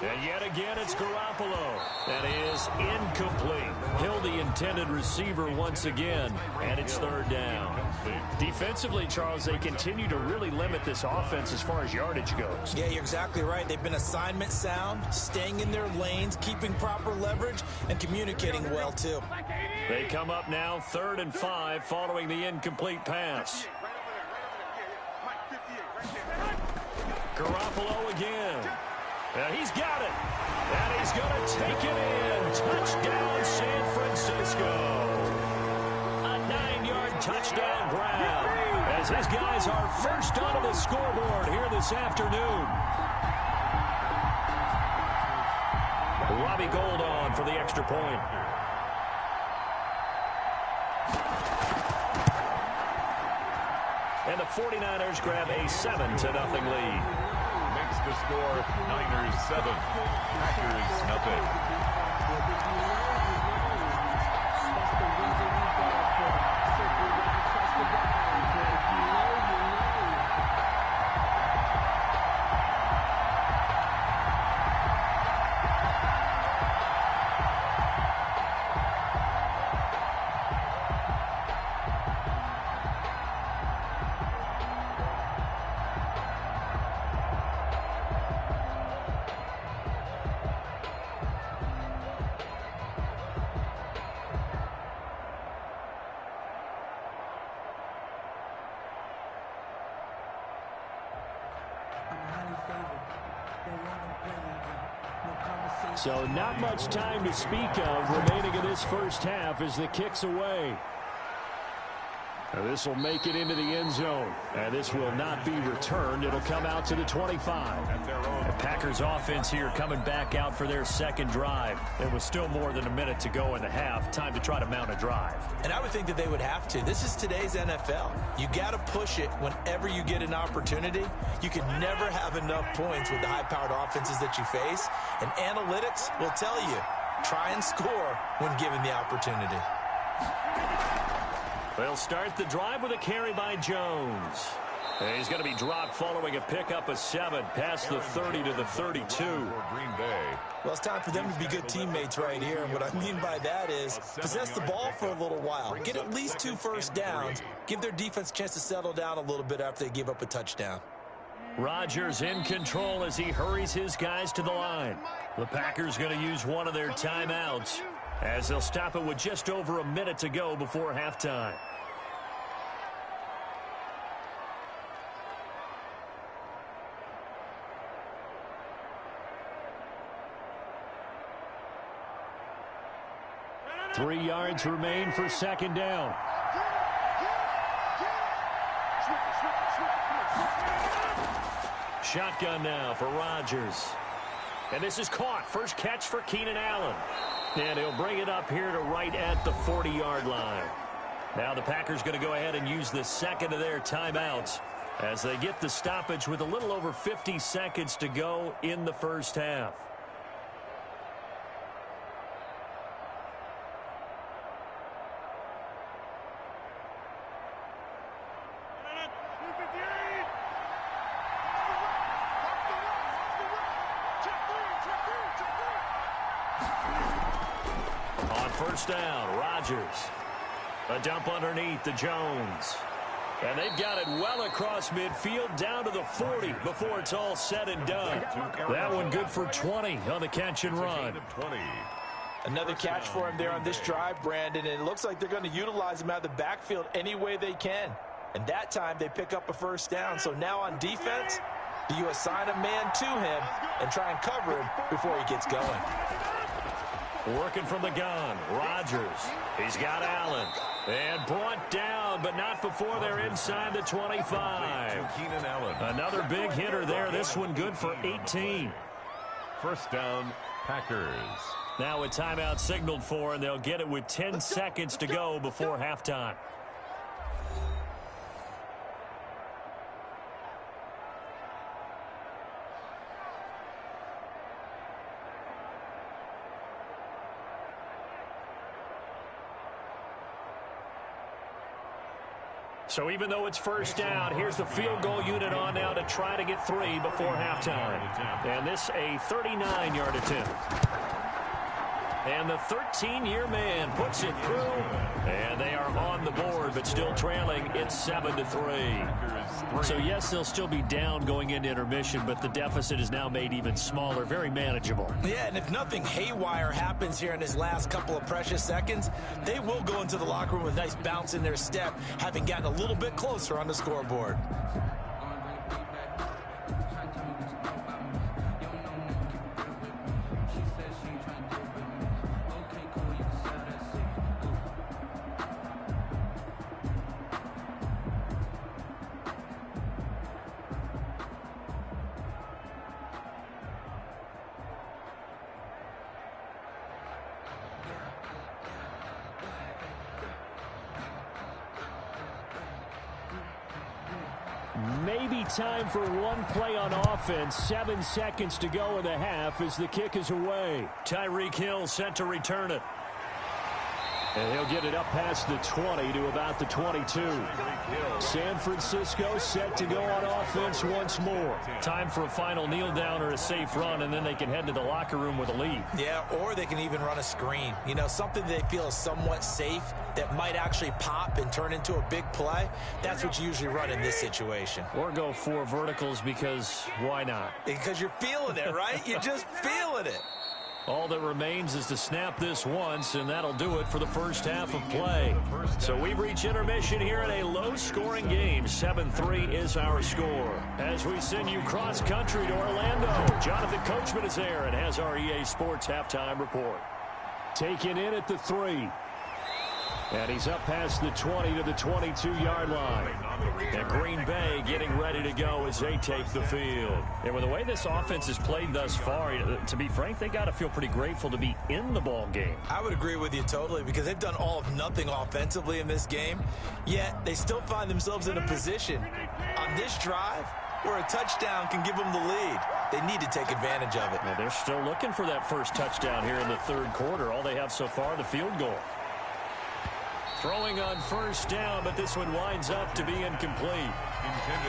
And yet again, it's Garoppolo. That is incomplete. Hill, the intended receiver once again, and it's 3rd down. Defensively, Charles, they continue to really limit this offense as far as yardage goes. Yeah, you're exactly right. They've been assignment sound, staying in their lanes, keeping proper leverage, and communicating well, too. They come up now 3rd and 5 following the incomplete pass. Garoppolo again. And he's got it. And he's going to take it in. Touchdown, San Francisco. A 9-yard touchdown grab as his guys are first onto the scoreboard here this afternoon. Robbie Gould on for the extra point. And the 49ers grab a 7-0 lead. The score, Niners 7, Packers nothing. So not much time to speak of remaining in this first half as the kick's away. Now this will make it into the end zone. And this will not be returned. It'll come out to the 25. The Packers offense here coming back out for their 2nd drive. There was still more than a minute to go in the half. Time to try to mount a drive. And I would think that they would have to. This is today's NFL. You got to push it whenever you get an opportunity. You can never have enough points with the high-powered offenses that you face. And analytics will tell you, try and score when given the opportunity. They'll start the drive with a carry by Jones. And he's going to be dropped following a pickup of 7 past the 30 to the 32. Green Bay. Well, it's time for them to be good teammates right here. And what I mean by that is possess the ball for a little while. Get at least 2 first downs. Give their defense a chance to settle down a little bit after they give up a touchdown. Rodgers in control as he hurries his guys to the line. The Packers going to use one of their timeouts as they'll stop it with just over a minute to go before halftime. Three yards remain for 2nd down. Shotgun now for Rodgers. And this is caught. First catch for Keenan Allen. And he'll bring it up here to right at the 40-yard line. Now the Packers going to go ahead and use the 2nd of their timeouts. as they get the stoppage with a little over 50 seconds to go in the first half. On first down, Rodgers. A dump underneath to Jones. And they've got it well across midfield down to the 40 before it's all said and done. That one good for 20 on the catch and run. Another catch for him there on this drive, Brandon, and it looks like they're going to utilize him out of the backfield any way they can. And that time they pick up a first down. So now on defense, do you assign a man to him and try and cover him before he gets going? Working from the gun, Rodgers. He's got Allen. And brought down, but not before they're inside the 25. Another big hitter there. This one good for 18. First down, Packers. Now a timeout signaled for, and they'll get it with 10 seconds to go before halftime. So even though it's first down, here's the field goal unit on now to try to get 3 before halftime. And this a 39-yard attempt. And the 13-year man puts it through. And they are on the board, but still trailing. It's 7-3. So, yes, they'll still be down going into intermission, but the deficit is now made even smaller, very manageable. Yeah, and if nothing haywire happens here in his last couple of precious seconds, they will go into the locker room with a nice bounce in their step, having gotten a little bit closer on the scoreboard. Maybe time for one play on offense. 7 seconds to go in the half as the kick is away. Tyreek Hill set to return it. And he'll get it up past the 20 to about the 22. San Francisco set to go on offense once more. Time for a final kneel down or a safe run, and then they can head to the locker room with a lead. Yeah, or they can even run a screen. You know, something they feel is somewhat safe that might actually pop and turn into a big play. That's what you usually run in this situation. Or go 4 verticals because why not? Because you're feeling it, right? You're just feeling it. All that remains is to snap this once, and that'll do it for the first half of play. So we've reached intermission here in a low-scoring game. 7-3 is our score. As we send you cross-country to Orlando, Jonathan Coachman is there and has our EA Sports halftime report. Taken in at the 3. And he's up past the 20 to the 22-yard line. And Green Bay getting ready to go as they take the field. And with the way this offense has played thus far, to be frank, they got to feel pretty grateful to be in the ball game. I would agree with you totally because they've done all of nothing offensively in this game, yet they still find themselves in a position on this drive where a touchdown can give them the lead. They need to take advantage of it. Well, they're still looking for that first touchdown here in the third quarter. All they have so far, the field goal. Throwing on first down, but this one winds up to be incomplete.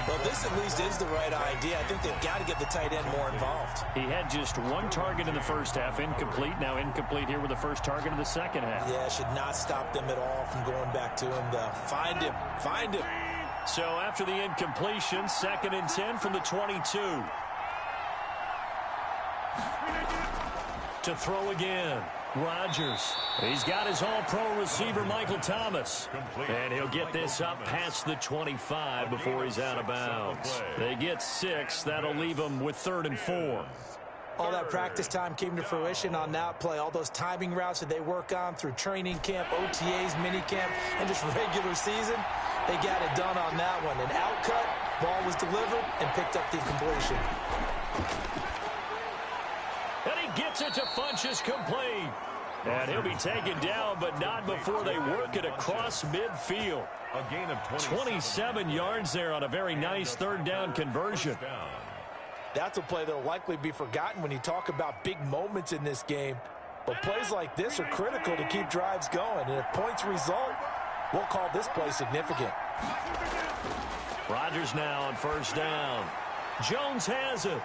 Well, this at least is the right idea. I think they've got to get the tight end more involved. He had just 1 target in the first half, incomplete. Now incomplete here with the first target of the second half. Yeah, should not stop them at all from going back to him, though. Find him. Find him. So after the incompletion, 2nd and 10 from the 22. To throw again. Rodgers. He's got his all-pro receiver, Michael Thomas. And he'll get this up past the 25 before he's out of bounds. They get 6. That'll leave them with 3rd and 4. All that practice time came to fruition on that play. All those timing routes that they work on through training camp, OTAs, minicamp, and just regular season, they got it done on that one. An outcut, ball was delivered, and picked up the completion. And he gets it to Funchess complete. And he'll be taken down, but not before they work it across midfield. A gain of 27 yards there on a very nice third down conversion. That's a play that will likely be forgotten when you talk about big moments in this game. But plays like this are critical to keep drives going. And if points result, we'll call this play significant. Rodgers now on first down. Jones has it.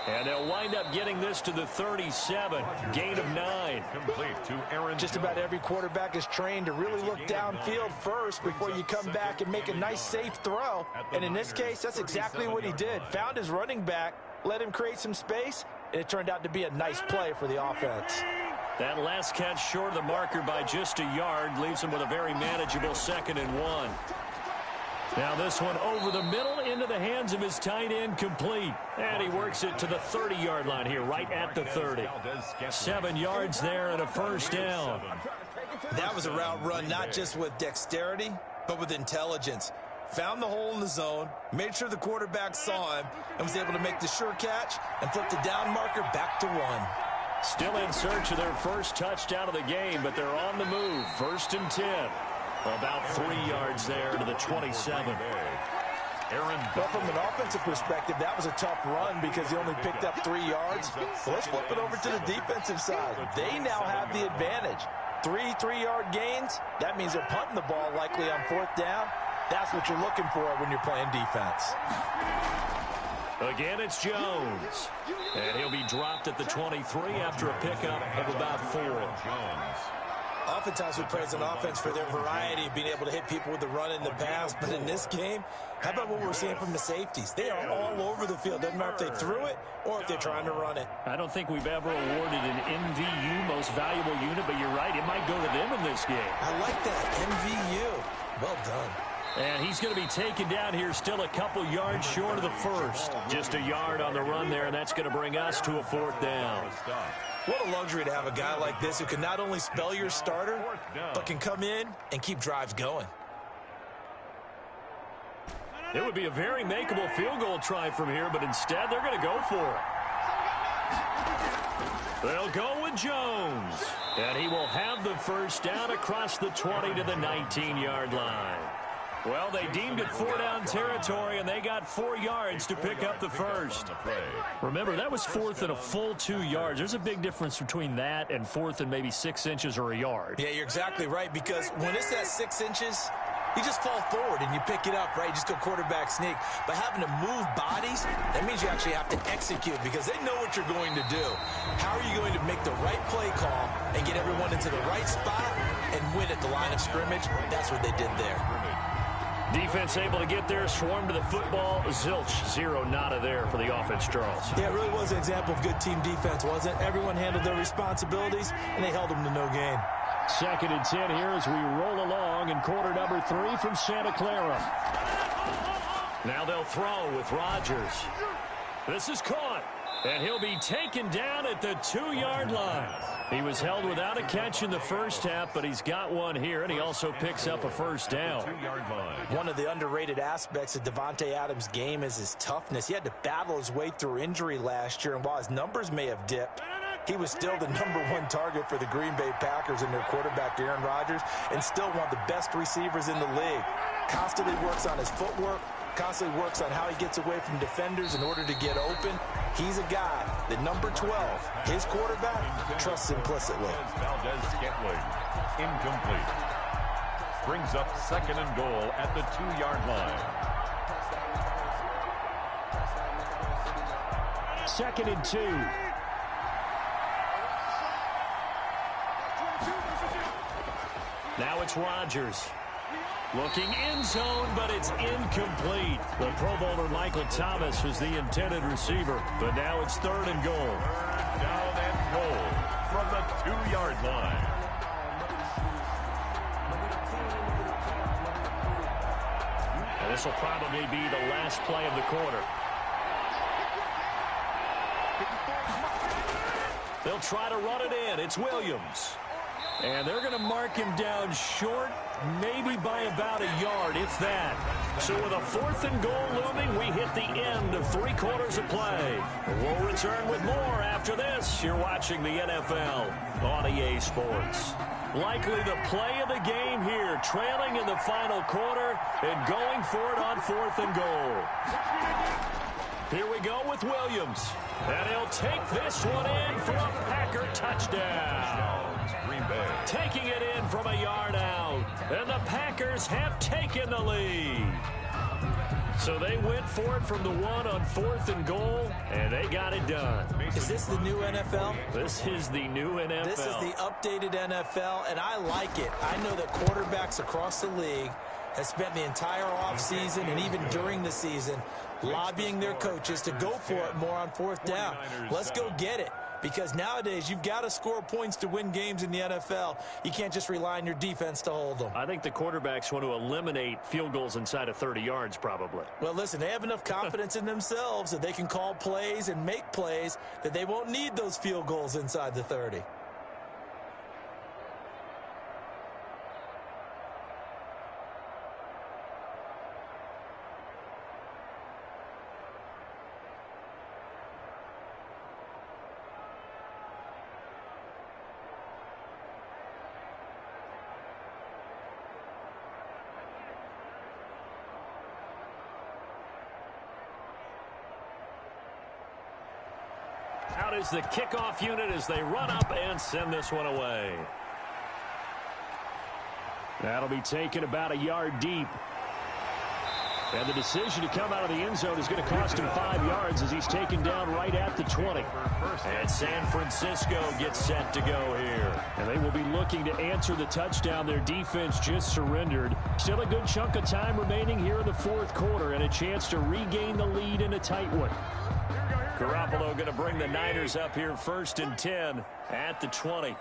And they'll wind up getting this to the 37. Gain of 9. Complete to Aaron Just about every quarterback is trained to really look downfield first before you come back and make a nice, safe throw. And in this case, that's exactly what he did. Found his running back, let him create some space, and it turned out to be a nice play for the offense. That last catch short of the marker by just a yard leaves him with a very manageable 2nd and 1. Now this one over the middle into the hands of his tight end, complete. And he works it to the 30-yard line here, right at the 30. 7 yards there and a first down. That was a route run not just with dexterity, but with intelligence. Found the hole in the zone, made sure the quarterback saw him, and was able to make the sure catch and flip the down marker back to 1. Still in search of their first touchdown of the game, but they're on the move. 1st and 10. About 3 yards there to the 27. Well, from an offensive perspective, that was a tough run because he only picked up 3 yards. Well, let's flip it over to the defensive side. They now have the advantage. 3 3-yard gains. That means they're punting the ball likely on 4th down. That's what you're looking for when you're playing defense. Again, it's Jones. And he'll be dropped at the 23 after a pickup of about 4. Oftentimes we praise an offense for their variety of being able to hit people with the run in the pass. But in this game, how about what we're seeing from the safeties? They are all over the field. Doesn't matter if they threw it or if they're trying to run it. I don't think we've ever awarded an MVU, most valuable unit, but you're right, it might go to them in this game. I like that, MVU. Well done. And he's going to be taken down here, still a couple yards short of the first. Just a yard on the run there, and that's going to bring us to a 4th down. What a luxury to have a guy like this who can not only spell your starter, but can come in and keep drives going. It would be a very makeable field goal try from here, but instead they're going to go for it. They'll go with Jones. And he will have the first down across the 20 to the 19-yard line. Well, they deemed it 4-down territory, and they got 4 yards to pick up the first. Remember, that was 4th and a full 2 yards. There's a big difference between that and 4th and maybe 6 inches or a yard. Yeah, you're exactly right, because when it's at 6 inches, you just fall forward and you pick it up, right? You just go quarterback sneak. But having to move bodies, that means you actually have to execute because they know what you're going to do. How are you going to make the right play call and get everyone into the right spot and win at the line of scrimmage? That's what they did there. Defense able to get there, swarm to the football. Zilch, 0 nada there for the offense, Charles. Yeah, it really was an example of good team defense, wasn't it? Everyone handled their responsibilities, and they held them to no gain. 2nd and 10 here as we roll along in quarter number 3 from Santa Clara. Now they'll throw with Rodgers. This is caught, and he'll be taken down at the 2-yard line. He was held without a catch in the first half, but he's got one here, and he also picks up a first down. One of the underrated aspects of Davante Adams' game is his toughness. He had to battle his way through injury last year, and while his numbers may have dipped, he was still the #1 target for the Green Bay Packers and their quarterback, Aaron Rodgers, and still one of the best receivers in the league. Constantly works on his footwork, constantly works on how he gets away from defenders in order to get open. He's a guy that number 12, his quarterback, trusts implicitly. Incomplete. Brings up 2nd and goal at the 2-yard line. 2nd and 2. Now it's Rodgers. Looking end zone, but it's incomplete. The Pro Bowler Michael Thomas was the intended receiver, but now it's 3rd and goal. 3rd down and goal from the 2-yard line. And this will probably be the last play of the quarter. They'll try to run it in. It's Williams. And they're going to mark him down short, maybe by about a yard, if that. So with a 4th and goal looming, we hit the end of 3 quarters of play. We'll return with more after this. You're watching the NFL on EA Sports. Likely the play of the game here, trailing in the final quarter and going for it on 4th and goal. Here we go with Williams. And he'll take this one in for a Packer touchdown. Green Bay. Taking it in from a yard out. And the Packers have taken the lead. So they went for it from the 1 on 4th and goal, and they got it done. Is this the new NFL? This is the new NFL. This is the updated NFL, and I like it. I know that quarterbacks across the league have spent the entire offseason and even during the season lobbying their coaches to go for it more on 4th down. Let's go get it. Because nowadays, you've got to score points to win games in the NFL. You can't just rely on your defense to hold them. I think the quarterbacks want to eliminate field goals inside of 30 yards, probably. Well, listen, they have enough confidence in themselves that they can call plays and make plays that they won't need those field goals inside the 30. Out is the kickoff unit as they run up and send this one away. That'll be taken about a yard deep. And the decision to come out of the end zone is going to cost him 5 yards as he's taken down right at the 20. And San Francisco gets set to go here. And they will be looking to answer the touchdown their defense just surrendered. Still a good chunk of time remaining here in the 4th quarter and a chance to regain the lead in a tight one. Garoppolo going to bring the Niners up here 1st and 10 at the 20.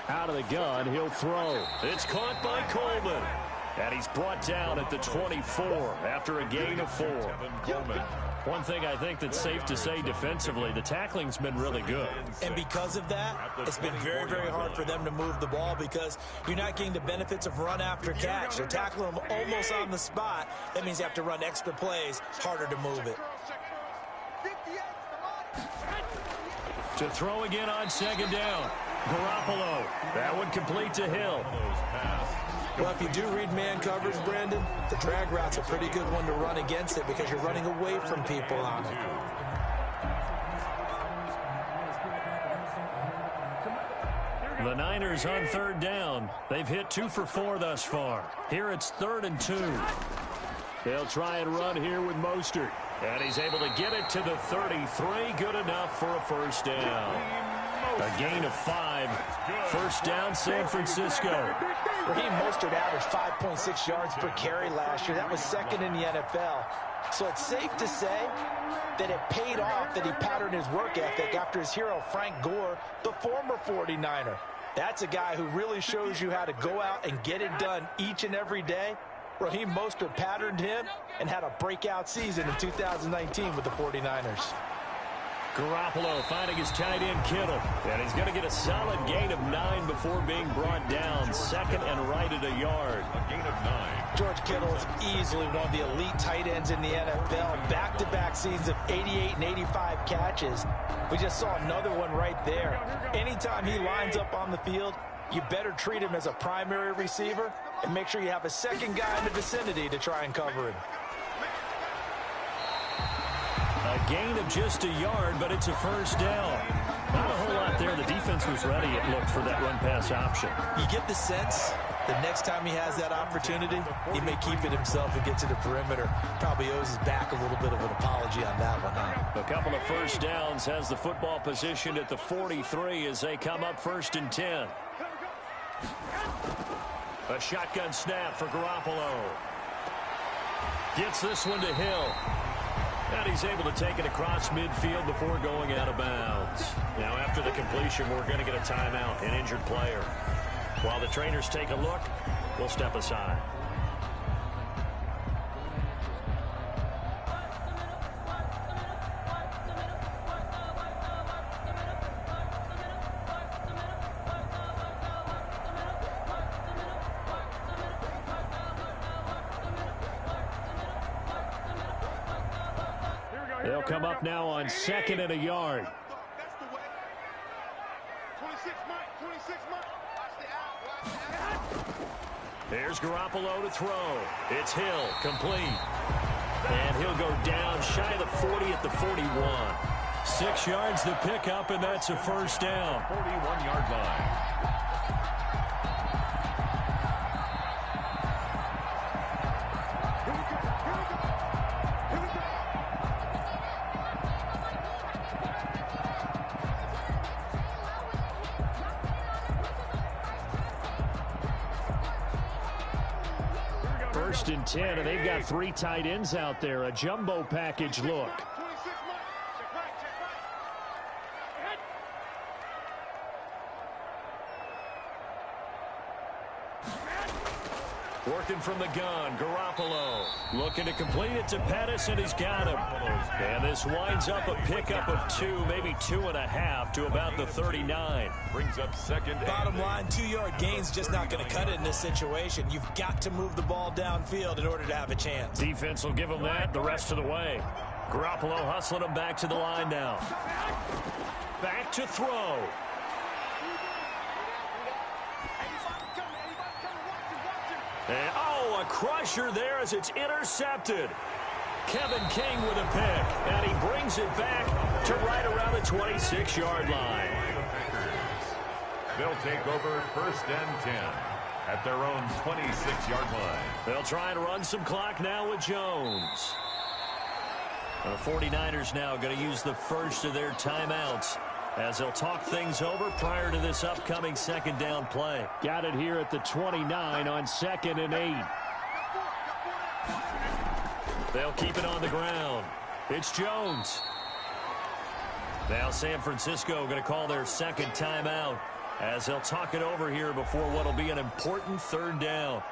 Out of the gun, he'll throw. It's caught by Coleman. And he's brought down at the 24 after a gain of 4. One thing I think that's safe to say defensively, the tackling's been really good. And because of that, it's been very, very hard for them to move the ball because you're not getting the benefits of run after catch. They're tackling them almost on the spot. That means you have to run extra plays, harder to move it. To throw again on 2nd down. Garoppolo. That one complete to Hill. Well, if you do read man coverage, Brandon, the drag route's a pretty good one to run against it because you're running away from people on it. The Niners on 3rd down. They've hit 2 for 4 thus far. Here it's 3rd and 2. They'll try and run here with Mostert. And he's able to get it to the 33. Good enough for a 1st down. A gain of 5. 1st down, San Francisco. Raheem Mostert averaged 5.6 yards per carry last year. That was 2nd in the NFL. So it's safe to say that it paid off that he patterned his work ethic after his hero, Frank Gore, the former 49er. That's a guy who really shows you how to go out and get it done each and every day. Raheem Mostert patterned him and had a breakout season in 2019 with the 49ers. Garoppolo finding his tight end Kittle. And he's going to get a solid gain of 9 before being brought down. 2nd and right at a yard. A gain of 9. George Kittle is easily one of the elite tight ends in the NFL. Back-to-back seasons of 88 and 85 catches. We just saw another one right there. Anytime he lines up on the field, you better treat him as a primary receiver and make sure you have a 2nd guy in the vicinity to try and cover him. A gain of just a yard, but it's a 1st down. Not a whole lot there. The defense was ready, it looked, for that run-pass option. You get the sense the next time he has that opportunity, he may keep it himself and get to the perimeter. Probably owes his back a little bit of an apology on that one, huh? A couple of 1st downs, has the football positioned at the 43 as they come up 1st and 10. A shotgun snap for Garoppolo. Gets this one to Hill. And he's able to take it across midfield before going out of bounds. Now, after the completion, we're going to get a timeout, an injured player. While the trainers take a look, we'll step aside. They'll come up now on 2nd and a yard. That's the way. 26 Mike. There's Garoppolo to throw. It's Hill, complete. And he'll go down shy of the 40 at the 41. 6 yards the pickup, and that's a first down. 41-yard line. First and 10, and they've got 3 tight ends out there. A jumbo package look. Working from the gun, Garoppolo looking to complete it to Pettis, and he's got him. And this winds up a pickup of 2, maybe 2.5 to about the 39. Brings up second. Bottom line, 2-yard gain's just not going to cut it in this situation. You've got to move the ball downfield in order to have a chance. Defense will give him that the rest of the way. Garoppolo hustling him back to the line now. Back to throw. And, a crusher there as it's intercepted. Kevin King with a pick, and he brings it back to right around the 26-yard line. They'll take over 1st and 10 at their own 26-yard line. They'll try and run some clock now with Jones. The 49ers now going to use the first of their timeouts as they'll talk things over prior to this upcoming 2nd down play. Got it here at the 29 on 2nd and 8. They'll keep it on the ground. It's Jones. Now San Francisco going to call their 2nd timeout as they'll talk it over here before what will be an important 3rd down.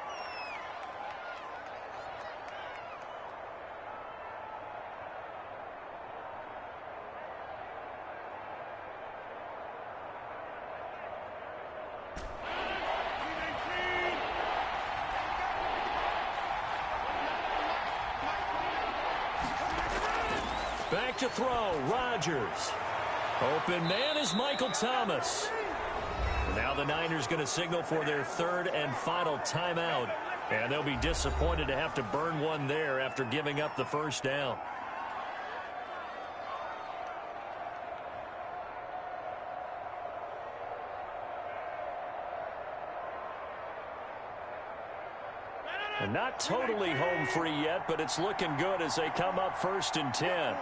Back to throw, Rodgers. Open man is Michael Thomas. Now the Niners going to signal for their 3rd and final timeout. And they'll be disappointed to have to burn one there after giving up the first down. And not totally home free yet, but it's looking good as they come up 1st and 10.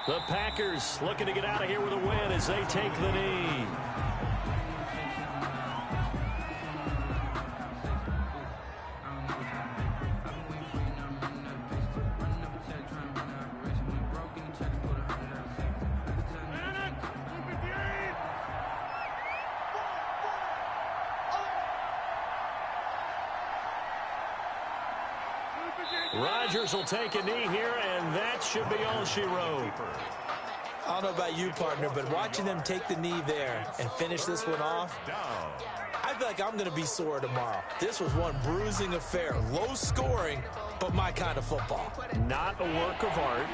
The Packers looking to get out of here with a win as they take the knee. Rodgers will take a knee here, and that should be all she wrote. I don't know about you, partner, but watching them take the knee there and finish this one off, I feel like I'm going to be sore tomorrow. This was one bruising affair. Low scoring, but my kind of football. Not a work of art,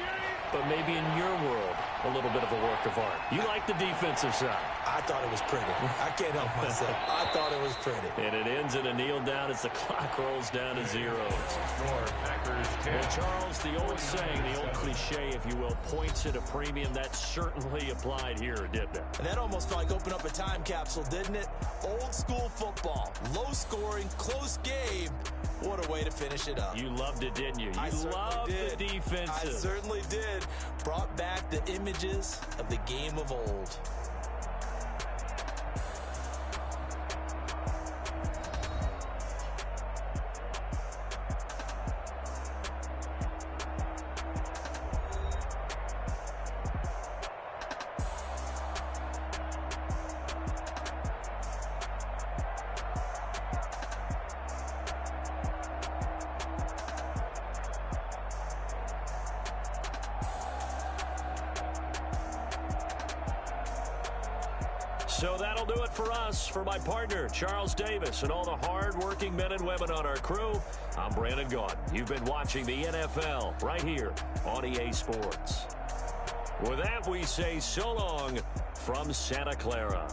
but maybe in your world, a little bit of a work of art. You like the defensive side. I thought it was pretty. I can't help myself. I thought it was pretty. And it ends in a kneel down as the clock rolls down to 0. Well, Charles, the old saying, the old cliche, if you will, points at a premium, that certainly applied here, didn't it? And that almost felt like open up a time capsule, didn't it? Old school football. Low scoring, close game. What a way to finish it up. You loved it, didn't you? You loved the defensive. I certainly did. Brought back the images of the game of old. So that'll do it for us. For my partner, Charles Davis, and all the hard-working men and women on our crew, I'm Brandon Gaudin. You've been watching the NFL right here on EA Sports. With that, we say so long from Santa Clara.